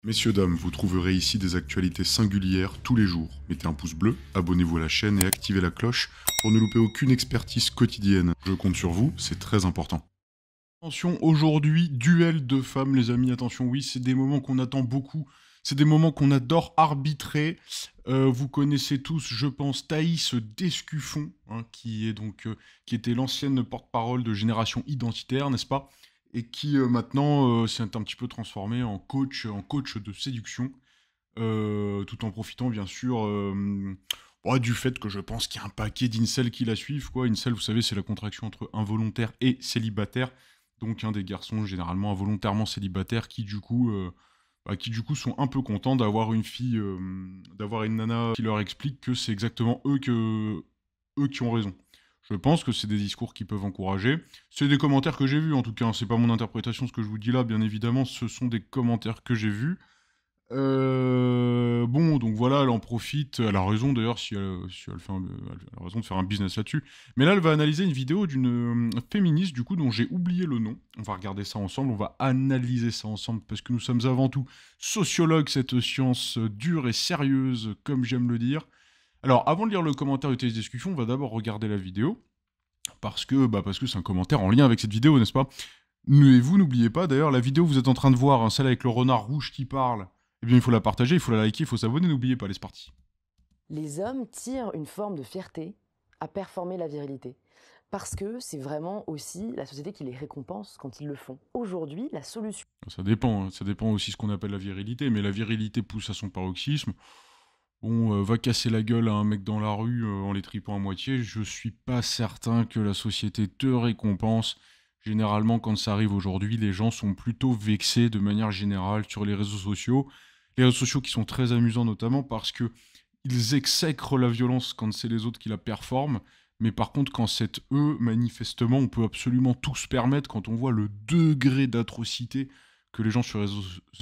Messieurs, dames, vous trouverez ici des actualités singulières tous les jours. Mettez un pouce bleu, abonnez-vous à la chaîne et activez la cloche pour ne louper aucune expertise quotidienne. Je compte sur vous, c'est très important. Attention, aujourd'hui, duel de femmes, les amis. Attention, oui, c'est des moments qu'on attend beaucoup. C'est des moments qu'on adore arbitrer. Vous connaissez tous, je pense, Thaïs Descuffon, hein, qui était l'ancienne porte-parole de Génération Identitaire, n'est-ce pas? Et qui maintenant s'est un petit peu transformé en coach de séduction, tout en profitant bien sûr du fait que je pense qu'il y a un paquet d'incels qui la suivent, quoi. Incel, vous savez, c'est la contraction entre involontaire et célibataire. Donc des garçons généralement involontairement célibataires qui du coup sont un peu contents d'avoir une fille, d'avoir une nana qui leur explique que c'est exactement eux qui ont raison. Je pense que c'est des discours qui peuvent encourager. C'est des commentaires que j'ai vus en tout cas, hein. C'est pas mon interprétation ce que je vous dis là, bien évidemment, ce sont des commentaires que j'ai vus. Bon, donc voilà, elle en profite. Elle a raison d'ailleurs si elle fait elle a raison de faire un business là-dessus. Mais là, elle va analyser une vidéo d'une féministe, du coup, dont j'ai oublié le nom. On va regarder ça ensemble, on va analyser ça ensemble, parce que nous sommes avant tout sociologues, cette science dure et sérieuse, comme j'aime le dire. Alors, avant de lire le commentaire de tes discussions, on va d'abord regarder la vidéo, parce que c'est un commentaire en lien avec cette vidéo, n'est-ce pas? Et vous, n'oubliez pas, d'ailleurs, la vidéo que vous êtes en train de voir, hein, celle avec le renard rouge qui parle, eh bien, il faut la partager, il faut la liker, il faut s'abonner, n'oubliez pas, allez, c'est parti. Les hommes tirent une forme de fierté à performer la virilité. Parce que c'est vraiment aussi la société qui les récompense quand ils le font. Aujourd'hui, la solution... Ça dépend, hein, ça dépend aussi ce qu'on appelle la virilité, mais la virilité pousse à son paroxysme. Bon, va casser la gueule à un mec dans la rue en les tripant à moitié, je suis pas certain que la société te récompense. Généralement, quand ça arrive aujourd'hui, les gens sont plutôt vexés de manière générale sur les réseaux sociaux. Les réseaux sociaux qui sont très amusants notamment parce que ils exècrent la violence quand c'est les autres qui la performent. Mais par contre, quand c'est eux, manifestement, on peut absolument tout se permettre quand on voit le degré d'atrocité que les gens sur les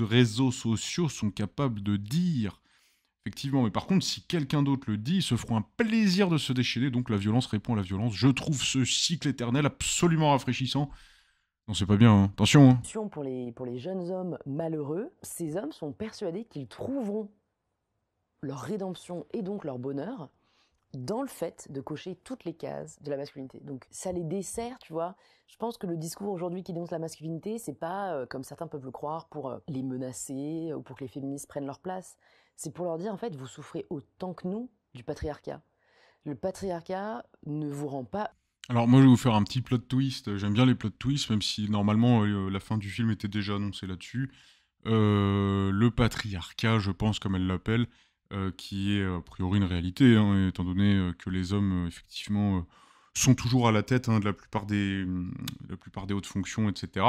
réseaux sociaux sont capables de dire. Effectivement, mais par contre, si quelqu'un d'autre le dit, ils se feront un plaisir de se déchaîner, donc la violence répond à la violence. Je trouve ce cycle éternel absolument rafraîchissant. Non, c'est pas bien, hein. Attention, hein. Pour les jeunes hommes malheureux, ces hommes sont persuadés qu'ils trouveront leur rédemption et donc leur bonheur dans le fait de cocher toutes les cases de la masculinité. Donc ça les dessert, tu vois. Je pense que le discours aujourd'hui qui dénonce la masculinité, c'est pas, comme certains peuvent le croire, pour les menacer ou pour que les féministes prennent leur place. C'est pour leur dire, en fait, vous souffrez autant que nous du patriarcat. Le patriarcat ne vous rend pas... Alors moi je vais vous faire un petit plot twist, j'aime bien les plot twists, même si normalement la fin du film était déjà annoncée là-dessus. Le patriarcat, je pense comme elle l'appelle, qui est a priori une réalité, hein, étant donné que les hommes effectivement sont toujours à la tête, hein, de la plupart des hautes fonctions, etc.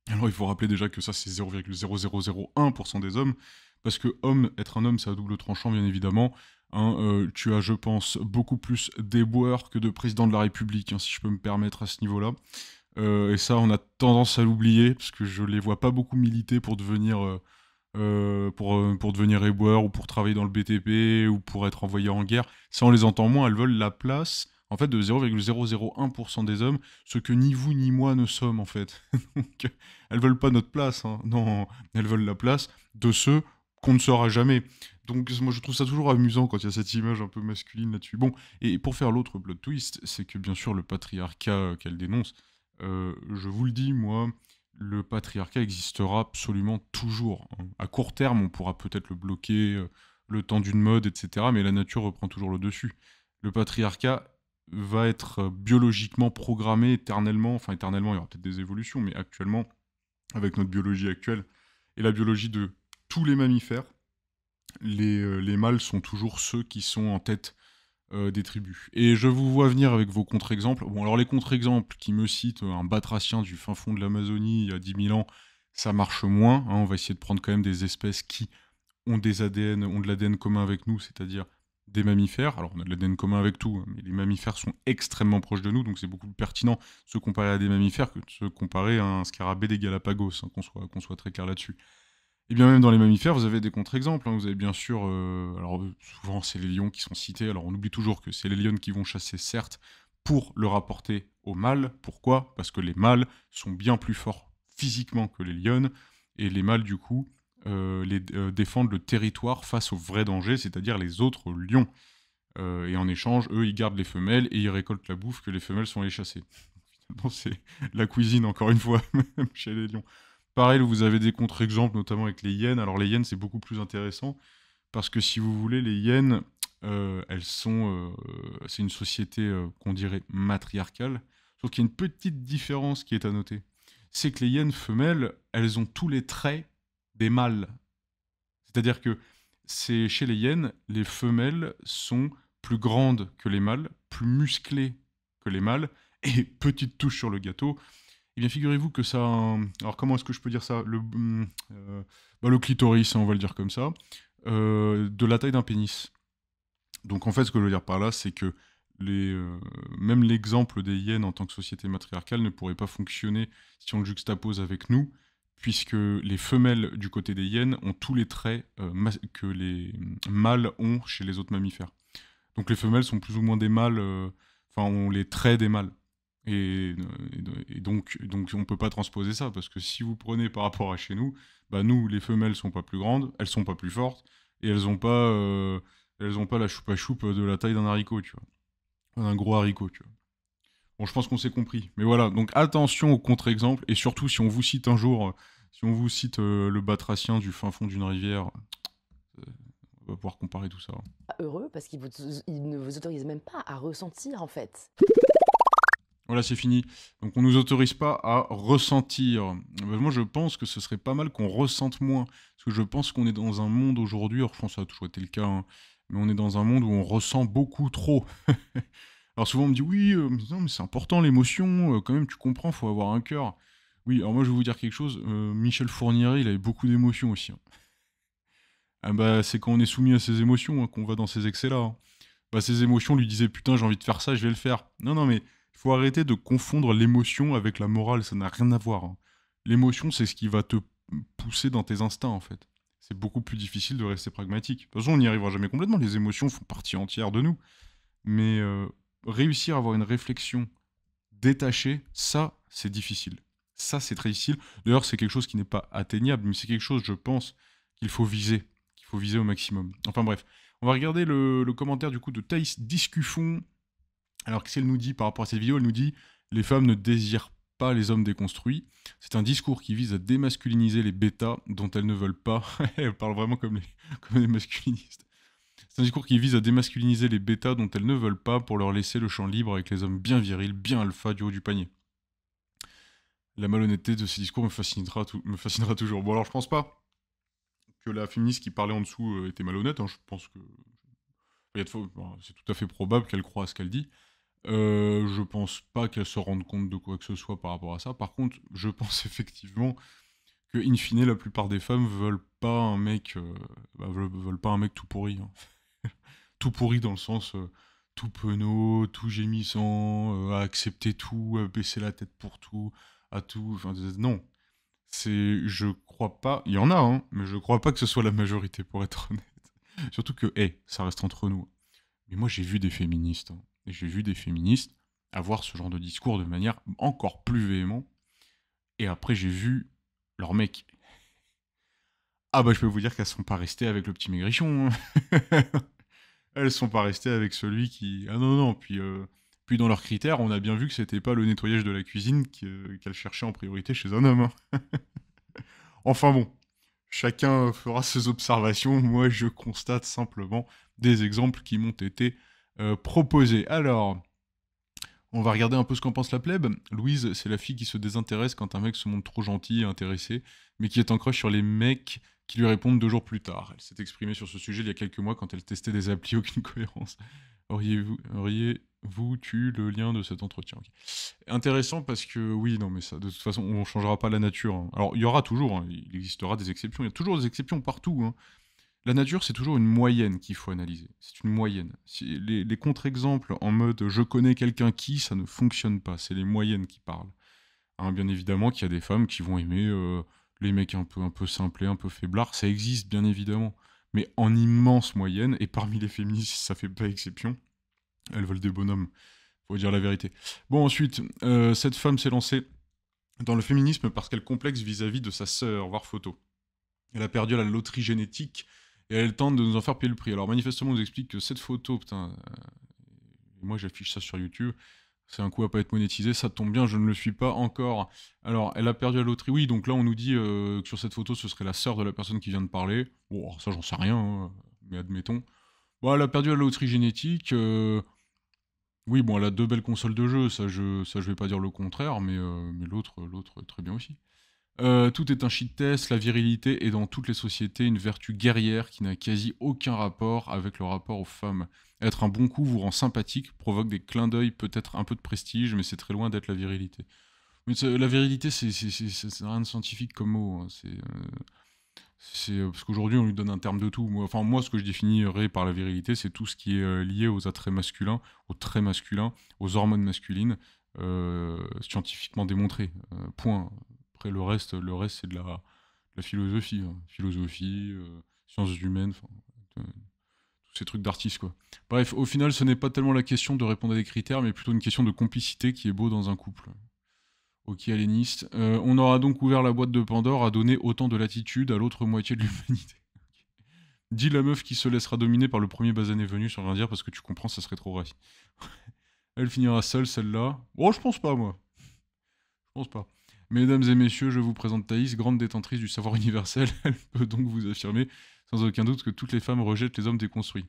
Alors il faut rappeler déjà que ça c'est 0,0001% des hommes, parce que être un homme c'est à double tranchant bien évidemment. Hein, tu as, je pense, beaucoup plus d'éboueurs que de président de la République, hein, si je peux me permettre à ce niveau-là. Et ça, on a tendance à l'oublier, parce que je les vois pas beaucoup militer pour devenir éboueur, ou pour travailler dans le BTP, ou pour être envoyé en guerre. Ça, on les entend moins, elles veulent la place, en fait, de 0,001% des hommes, ce que ni vous ni moi ne sommes, en fait. Donc, elles veulent pas notre place, hein. Non, elles veulent la place de ceux qu'on ne sera jamais. Donc moi je trouve ça toujours amusant quand il y a cette image un peu masculine là-dessus. Bon, et pour faire l'autre plot twist, c'est que bien sûr le patriarcat qu'elle dénonce, je vous le dis, moi, le patriarcat existera absolument toujours, hein. À court terme, on pourra peut-être le bloquer le temps d'une mode, etc. Mais la nature reprend toujours le dessus. Le patriarcat va être biologiquement programmé éternellement, enfin éternellement, il y aura peut-être des évolutions, mais actuellement, avec notre biologie actuelle et la biologie de tous les mammifères, les mâles sont toujours ceux qui sont en tête des tribus. Et je vous vois venir avec vos contre-exemples. Bon, alors les contre-exemples qui me citent un batracien du fin fond de l'Amazonie il y a 10 000 ans, ça marche moins, hein. On va essayer de prendre quand même des espèces qui ont ont de l'ADN commun avec nous, c'est-à-dire des mammifères. Alors on a de l'ADN commun avec tout, hein, mais les mammifères sont extrêmement proches de nous, donc c'est beaucoup plus pertinent de se comparer à des mammifères que de se comparer à un scarabée des Galapagos, hein, qu'on soit très clair là-dessus. Et bien même dans les mammifères, vous avez des contre-exemples, hein. Vous avez bien sûr, alors souvent c'est les lions qui sont cités, alors on oublie toujours que c'est les lions qui vont chasser, certes, pour le rapporter aux mâles. Pourquoi? Parce que les mâles sont bien plus forts physiquement que les lionnes, et les mâles du coup défendent le territoire face aux vrais dangers, c'est-à-dire les autres lions. Et en échange, eux, ils gardent les femelles et ils récoltent la bouffe que les femelles sont allées chasser. Finalement, c'est la cuisine, encore une fois, même chez les lions. Pareil, vous avez des contre-exemples, notamment avec les hyènes. Alors les hyènes, c'est beaucoup plus intéressant, parce que si vous voulez, les hyènes, c'est une société qu'on dirait matriarcale, sauf qu'il y a une petite différence qui est à noter. C'est que les hyènes femelles, elles ont tous les traits des mâles. C'est-à-dire que chez les hyènes, les femelles sont plus grandes que les mâles, plus musclées que les mâles, et petite touche sur le gâteau, eh bien figurez-vous que ça a alors comment est-ce que je peux dire ça? Le clitoris, hein, on va le dire comme ça, de la taille d'un pénis. Donc en fait, ce que je veux dire par là, c'est que même l'exemple des hyènes en tant que société matriarcale ne pourrait pas fonctionner si on le juxtapose avec nous, puisque les femelles du côté des hyènes ont tous les traits que les mâles ont chez les autres mammifères. Donc les femelles sont plus ou moins des mâles, ont les traits des mâles. Et donc on ne peut pas transposer ça, parce que si vous prenez par rapport à chez nous, bah nous, les femelles sont pas plus grandes, elles sont pas plus fortes, et elles ont pas la choupa-choupe de la taille d'un haricot, tu vois. Un gros haricot, tu vois. Bon, je pense qu'on s'est compris. Mais voilà, donc attention aux contre-exemples, et surtout si on vous cite un jour, si on vous cite le batracien du fin fond d'une rivière, on va pouvoir comparer tout ça. Heureux parce qu'il ne vous autorise même pas à ressentir en fait. Voilà, c'est fini. Donc on nous autorise pas à ressentir. Ben, moi, je pense que ce serait pas mal qu'on ressente moins. Parce que je pense qu'on est dans un monde aujourd'hui, alors je pense que ça a toujours été le cas, hein, mais on est dans un monde où on ressent beaucoup trop. Alors souvent on me dit oui, non, mais c'est important l'émotion, quand même tu comprends, faut avoir un cœur. Oui, alors moi je vais vous dire quelque chose, Michel Fourniret, il avait beaucoup d'émotions aussi, hein. Ah bah c'est quand on est soumis à ses émotions, hein, qu'on va dans ces excès-là, hein. Bah ses émotions lui disaient putain j'ai envie de faire ça, je vais le faire. Non non mais il faut arrêter de confondre l'émotion avec la morale, ça n'a rien à voir, hein. L'émotion c'est ce qui va te pousser dans tes instincts en fait. C'est beaucoup plus difficile de rester pragmatique. De toute façon on n'y arrivera jamais complètement, les émotions font partie entière de nous. Mais réussir à avoir une réflexion détachée, ça, c'est difficile. Ça, c'est très difficile. D'ailleurs, c'est quelque chose qui n'est pas atteignable, mais c'est quelque chose, je pense, qu'il faut viser au maximum. Enfin bref, on va regarder le commentaire du coup de Thaïs Discufon. Alors, qu'est-ce qu'elle nous dit par rapport à cette vidéo? Elle nous dit « Les femmes ne désirent pas les hommes déconstruits. C'est un discours qui vise à démasculiniser les bêtas dont elles ne veulent pas. » Elle parle vraiment comme les masculinistes. C'est un discours qui vise à démasculiniser les bêtas dont elles ne veulent pas pour leur laisser le champ libre avec les hommes bien virils, bien alpha du haut du panier. La malhonnêteté de ces discours me fascinera toujours. Bon alors je pense pas que la féministe qui parlait en dessous était malhonnête, hein. Je pense que c'est tout à fait probable qu'elle croit à ce qu'elle dit. Je pense pas qu'elle se rende compte de quoi que ce soit par rapport à ça. Par contre, je pense effectivement que, in fine, la plupart des femmes veulent pas un mec, veulent pas un mec tout pourri, hein. Tout pourri dans le sens tout penaud, tout gémissant, à accepter tout, à baisser la tête pour tout, à tout. Enfin, non. Je crois pas. Il y en a, hein, mais je crois pas que ce soit la majorité, pour être honnête. Surtout que, ça reste entre nous. Mais moi, j'ai vu des féministes, hein, et j'ai vu des féministes avoir ce genre de discours de manière encore plus véhémente. Et après, j'ai vu leurs mecs. Ah bah, je peux vous dire qu'elles sont pas restées avec le petit maigrichon, hein. Elles sont pas restées avec celui qui... Ah non, non, puis dans leurs critères, on a bien vu que c'était pas le nettoyage de la cuisine qu'elles cherchaient en priorité chez un homme, hein. Enfin bon, chacun fera ses observations, moi je constate simplement des exemples qui m'ont été proposés. Alors, on va regarder un peu ce qu'en pense la plèbe. Louise, c'est la fille qui se désintéresse quand un mec se montre trop gentil et intéressé, mais qui est en crush sur les mecs qui lui répondent 2 jours plus tard. Elle s'est exprimée sur ce sujet il y a quelques mois quand elle testait des applis, aucune cohérence. Auriez-vous tu le lien de cet entretien? Ok. Intéressant parce que, oui, non mais ça, de toute façon, on ne changera pas la nature, hein. Alors, il y aura toujours, hein, il existera des exceptions, il y a toujours des exceptions partout, hein. La nature, c'est toujours une moyenne qu'il faut analyser. C'est une moyenne. Les contre-exemples en mode je connais quelqu'un qui, ça ne fonctionne pas. C'est les moyennes qui parlent. Hein, bien évidemment qu'il y a des femmes qui vont aimer les mecs un peu simplés, un peu faiblards. Ça existe, bien évidemment. Mais en immense moyenne, et parmi les féministes, ça fait pas exception, elles veulent des bonhommes. Faut dire la vérité. Bon, ensuite, cette femme s'est lancée dans le féminisme parce qu'elle complexe vis-à-vis de sa sœur, voir photo. Elle a perdu à la loterie génétique et elle tente de nous en faire payer le prix. Alors manifestement, on nous explique que cette photo, putain, moi j'affiche ça sur YouTube, c'est un coup à pas être monétisé, ça tombe bien, je ne le suis pas encore. Alors, elle a perdu à la loterie, oui, donc là on nous dit que sur cette photo, ce serait la sœur de la personne qui vient de parler. Bon, ça j'en sais rien, hein, mais admettons. Bon, elle a perdu à la loterie génétique, oui, bon, elle a 2 belles consoles de jeu, ça je vais pas dire le contraire, mais l'autre est très bien aussi. Tout est un shit test, la virilité est dans toutes les sociétés une vertu guerrière qui n'a quasi aucun rapport avec le rapport aux femmes. Être un bon coup vous rend sympathique, provoque des clins d'œil, peut-être un peu de prestige, mais c'est très loin d'être la virilité. Mais la virilité, c'est rien de scientifique comme mot, hein. Parce qu'aujourd'hui, on lui donne un terme de tout. Moi, ce que je définirais par la virilité, c'est tout ce qui est lié aux attraits masculins, aux traits masculins, aux hormones masculines, scientifiquement démontré. Point. Après, le reste c'est de la philosophie, hein. Philosophie, sciences humaines, tous ces trucs d'artistes, quoi. Bref, au final, ce n'est pas tellement la question de répondre à des critères, mais plutôt une question de complicité qui est beau dans un couple. Ok, aliéniste. On aura donc ouvert la boîte de Pandore à donner autant de latitude à l'autre moitié de l'humanité. Dis la meuf qui se laissera dominer par le premier basané venu sur rien dire parce que tu comprends, ça serait trop rassis. Elle finira seule, celle-là. Oh, je pense pas, moi. Je pense pas. Mesdames et messieurs, je vous présente Thaïs, grande détentrice du savoir universel. Elle peut donc vous affirmer, sans aucun doute, que toutes les femmes rejettent les hommes déconstruits.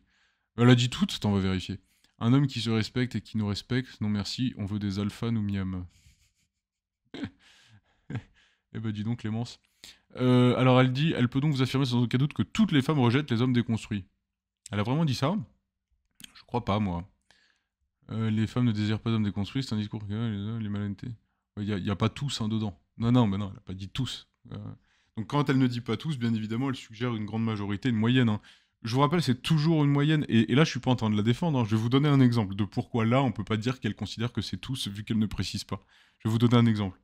Elle a dit toutes, t'en vas vérifier. Un homme qui se respecte et qui nous respecte, non merci, on veut des alphas, nous miam. Eh ben dis donc Clémence. Alors elle dit, elle peut donc vous affirmer sans aucun doute que toutes les femmes rejettent les hommes déconstruits. Elle a vraiment dit ça? Je crois pas, moi. Les femmes ne désirent pas d'hommes déconstruits, c'est un discours que les malhonnêtetés. Il y a pas tous hein, dedans. Non, mais non, elle a pas dit tous. Donc quand elle ne dit pas tous, bien évidemment, elle suggère une grande majorité, une moyenne, hein. Je vous rappelle, c'est toujours une moyenne, et là je suis pas en train de la défendre, hein. Je vais vous donner un exemple de pourquoi là on peut pas dire qu'elle considère que c'est tous, vu qu'elle ne précise pas. Je vais vous donner un exemple.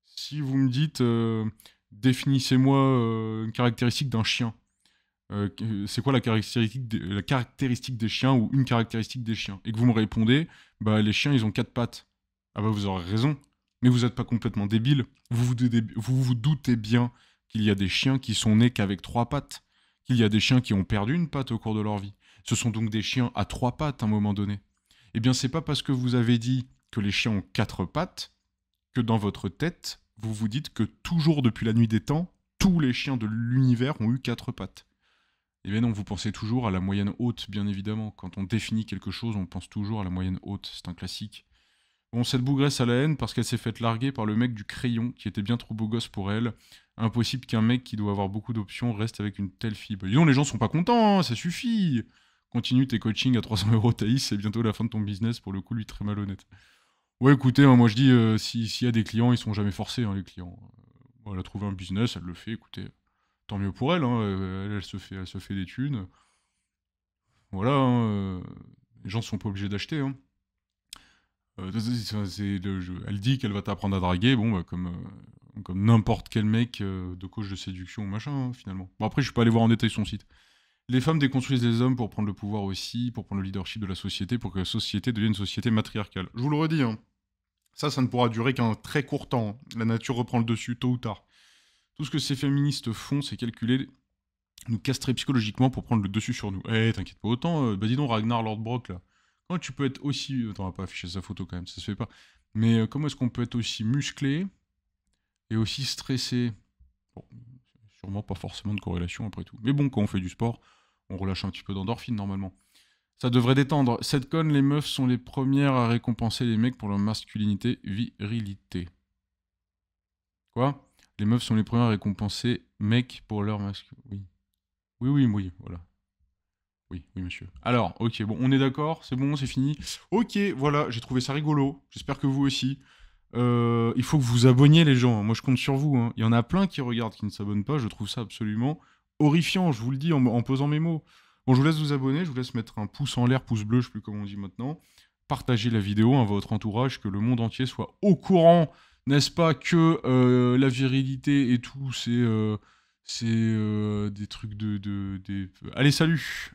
Si vous me dites, définissez-moi une caractéristique d'un chien, c'est quoi la caractéristique des chiens ou une caractéristique des chiens? Et que vous me répondez, bah les chiens ils ont 4 pattes. Ah bah vous aurez raison, mais vous n'êtes pas complètement débile. Vous vous doutez bien qu'il y a des chiens qui sont nés qu'avec 3 pattes, qu'il y a des chiens qui ont perdu une patte au cours de leur vie. Ce sont donc des chiens à 3 pattes à un moment donné. Eh bien c'est pas parce que vous avez dit que les chiens ont 4 pattes que dans votre tête, vous vous dites que toujours depuis la nuit des temps, tous les chiens de l'univers ont eu 4 pattes. Eh bien non, vous pensez toujours à la moyenne haute, bien évidemment. Quand on définit quelque chose, on pense toujours à la moyenne haute, c'est un classique. Bon, cette bougresse a la haine parce qu'elle s'est faite larguer par le mec du crayon, qui était bien trop beau gosse pour elle. Impossible qu'un mec qui doit avoir beaucoup d'options reste avec une telle fille. Bah, dis donc, les gens sont pas contents, hein, ça suffit. Continue tes coachings à 300 € Thaïs, c'est bientôt la fin de ton business, pour le coup, lui très malhonnête. Ouais, écoutez, hein, moi je dis, s'il y a des clients, ils sont jamais forcés, hein, les clients. Bon, elle a trouvé un business, elle le fait, écoutez, tant mieux pour elle, hein, elle se fait des thunes. Voilà, hein, les gens sont pas obligés d'acheter, hein. Elle dit qu'elle va t'apprendre à draguer, bon, bah, comme n'importe quel mec de coach de séduction ou machin, hein, finalement. Bon, après, je suis pas allé voir en détail son site. Les femmes déconstruisent les hommes pour prendre le pouvoir aussi, pour prendre le leadership de la société, pour que la société devienne une société matriarcale. Je vous le redis, hein. Ça ne pourra durer qu'un très court temps. La nature reprend le dessus, tôt ou tard. Tout ce que ces féministes font, c'est calculer, nous castrer psychologiquement pour prendre le dessus sur nous. Eh, t'inquiète pas autant, bah dis donc Ragnar Lordbrock, là. Comment tu peux être aussi... Attends, on va pas afficher sa photo quand même, ça se fait pas. Mais comment est-ce qu'on peut être aussi musclé et aussi stressé? Bon, sûrement pas forcément de corrélation après tout. Mais bon, quand on fait du sport, on relâche un petit peu d'endorphine normalement. Ça devrait détendre. Cette conne, les meufs sont les premières à récompenser les mecs pour leur masculinité, virilité. Quoi? Les meufs sont les premières à récompenser mecs pour leur masculinité. Oui. Oui, voilà. Oui, monsieur. Alors, ok, bon, on est d'accord, c'est bon, c'est fini. Ok, voilà, j'ai trouvé ça rigolo. J'espère que vous aussi. Il faut que vous vous abonniez, les gens. Moi, je compte sur vous, hein. Il y en a plein qui regardent, qui ne s'abonnent pas. Je trouve ça absolument horrifiant, je vous le dis en pesant mes mots. Bon, je vous laisse vous abonner, je vous laisse mettre un pouce en l'air, pouce bleu, je sais plus comment on dit maintenant. Partagez la vidéo à votre entourage, que le monde entier soit au courant, n'est-ce pas, que la virilité et tout, c'est des trucs Allez, salut!